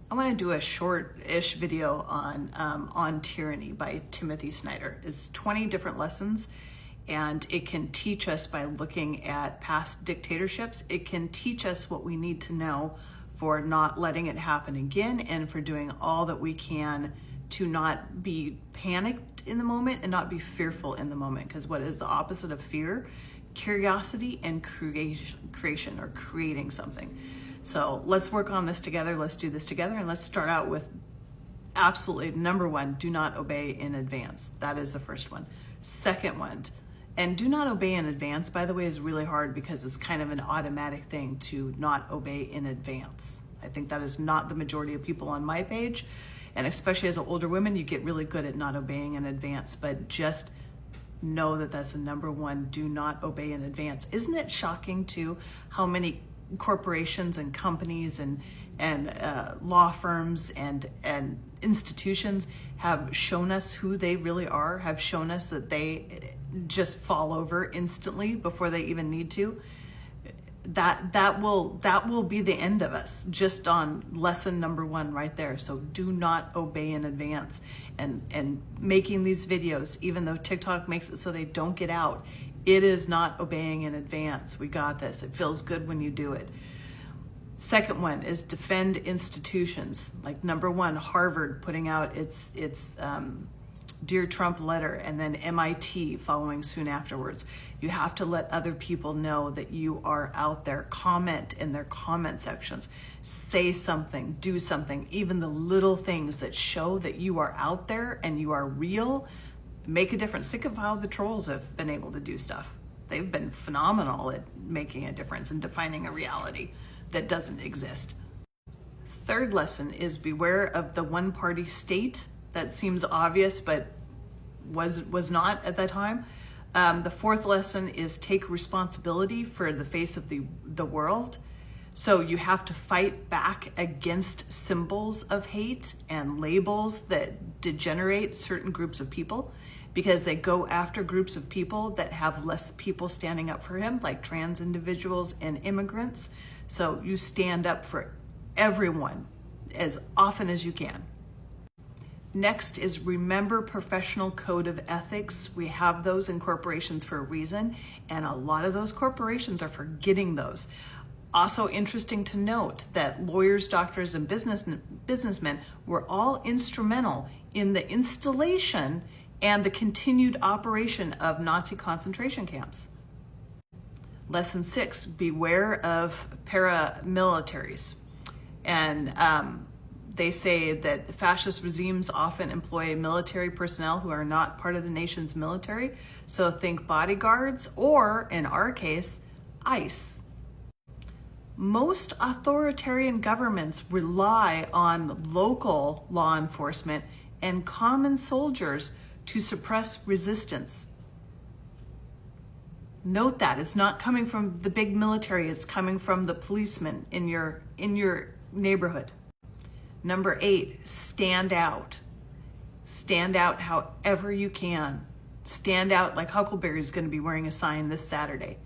I want to do a short-ish video on Tyranny by Timothy Snyder. It's 20 different lessons, and it can teach us by looking at past dictatorships. It can teach us what we need to know for not letting it happen again, and for doing all that we can to not be panicked in the moment and not be fearful in the moment. Because what is the opposite of fear? Curiosity and creation, or creating something. So let's work on this together. Let's do this together. And let's start out with absolutely number one, do not obey in advance. That is the first one. Second one, and do not obey in advance, by the way, is really hard because it's kind of an automatic thing to not obey in advance. I think that is not the majority of people on my page. And especially as an older woman, you get really good at not obeying in advance, but just know that that's the number one, do not obey in advance. Isn't it shocking too how many corporations and companies and law firms and institutions have shown us who they really are, have shown us that they just fall over instantly before they even need to? That will be the end of us, just on lesson number one right there. So do not obey in advance. And making these videos, even though TikTok makes it so they don't get out, it is not obeying in advance. We got this. It feels good when you do it. Second one is defend institutions. Like number one, Harvard putting out its Dear Trump letter, and then MIT following soon afterwards. You have to let other people know that you are out there. Comment in their comment sections. Say something, do something. Even the little things that show that you are out there and you are real make a difference. Think of how the trolls have been able to do stuff. They've been phenomenal at making a difference and defining a reality that doesn't exist. Third lesson is beware of the one-party state. That seems obvious, but was not at that time. The fourth lesson is take responsibility for the face of the world. So you have to fight back against symbols of hate and labels that degenerate certain groups of people, because they go after groups of people that have less people standing up for him, like trans individuals and immigrants. So you stand up for everyone as often as you can. Next is remember professional code of ethics. We have those in corporations for a reason, and a lot of those corporations are forgetting those. Also interesting to note that lawyers, doctors, and businessmen were all instrumental in the installation and the continued operation of Nazi concentration camps. Lesson 6, beware of paramilitaries. And they say that fascist regimes often employ military personnel who are not part of the nation's military. So think bodyguards, or in our case, ICE. Most authoritarian governments rely on local law enforcement and common soldiers to suppress resistance. Note that it's not coming from the big military, it's coming from the policemen in your neighborhood. Number 8, stand out. Stand out however you can. Stand out like Huckleberry is going to be wearing a sign this Saturday.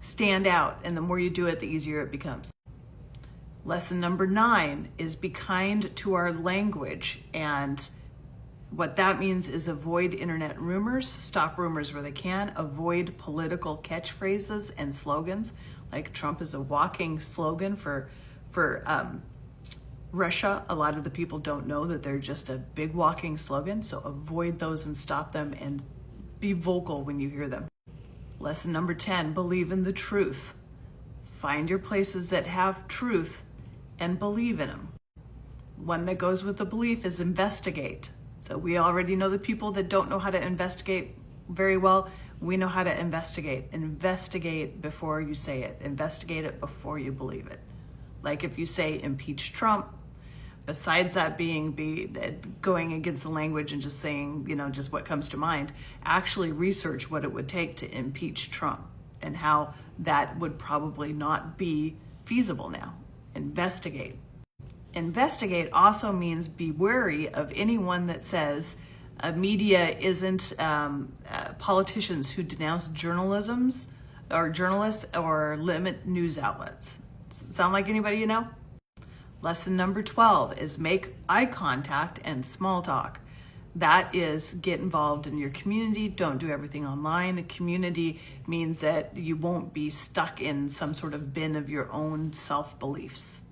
Stand out, and the more you do it, the easier it becomes. Lesson number 9 is be kind to our language. And what that means is avoid internet rumors, stop rumors where they can, avoid political catchphrases and slogans. Like Trump is a walking slogan for Russia. A lot of the people don't know that they're just a big walking slogan, so avoid those and stop them, and be vocal when you hear them. Lesson number 10, believe in the truth. Find your places that have truth and believe in them. One that goes with the belief is investigate. So we already know the people that don't know how to investigate very well. We know how to investigate. Investigate before you say it. Investigate it before you believe it. Like if you say impeach Trump, besides that going against the language and just saying, just what comes to mind, actually research what it would take to impeach Trump and how that would probably not be feasible now. Investigate. Investigate also means be wary of anyone that says media isn't politicians who denounce journalists or limit news outlets. Sound like anybody you know? Lesson number 12 is make eye contact and small talk. That is, get involved in your community. Don't do everything online. A community means that you won't be stuck in some sort of bin of your own self-beliefs.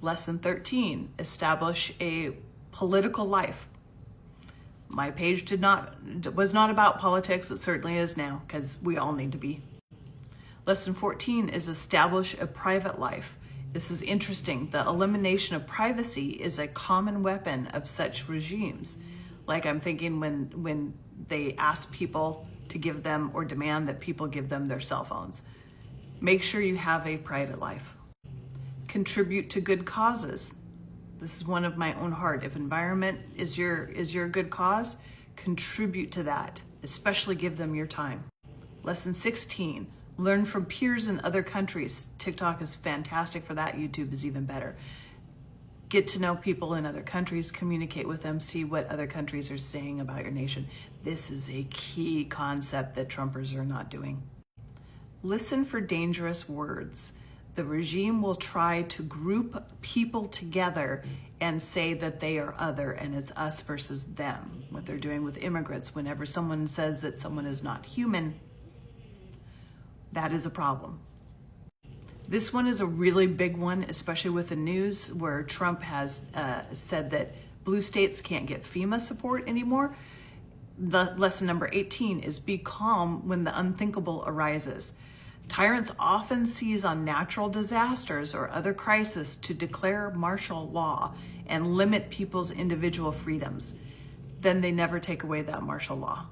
Lesson 13, establish a political life. My page was not about politics. It certainly is now, because we all need to be. Lesson 14 is establish a private life. This is interesting. The elimination of privacy is a common weapon of such regimes. Like I'm thinking when they ask people to give them or demand that people give them their cell phones. Make sure you have a private life. Contribute to good causes. This is one of my own heart. If environment is your good cause, contribute to that, especially give them your time. Lesson 16, learn from peers in other countries. TikTok is fantastic for that. YouTube is even better. Get to know people in other countries, communicate with them, see what other countries are saying about your nation. This is a key concept that Trumpers are not doing. Listen for dangerous words. The regime will try to group people together and say that they are other and it's us versus them. What they're doing with immigrants, whenever someone says that someone is not human, that is a problem. This one is a really big one, especially with the news where Trump has said that blue states can't get FEMA support anymore. The lesson number 18 is be calm when the unthinkable arises. Tyrants often seize on natural disasters or other crises to declare martial law and limit people's individual freedoms. Then they never take away that martial law.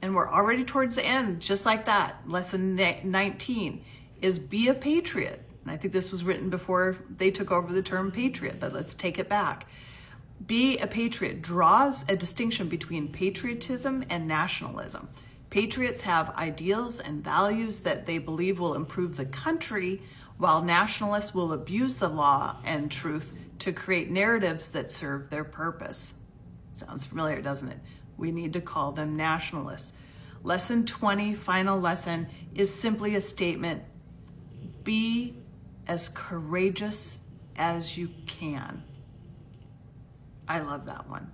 And we're already towards the end, just like that. Lesson 19 is be a patriot. And I think this was written before they took over the term patriot, but let's take it back. Be a patriot draws a distinction between patriotism and nationalism. Patriots have ideals and values that they believe will improve the country, while nationalists will abuse the law and truth to create narratives that serve their purpose. Sounds familiar, doesn't it? We need to call them nationalists. Lesson 20, final lesson, is simply a statement. Be as courageous as you can. I love that one.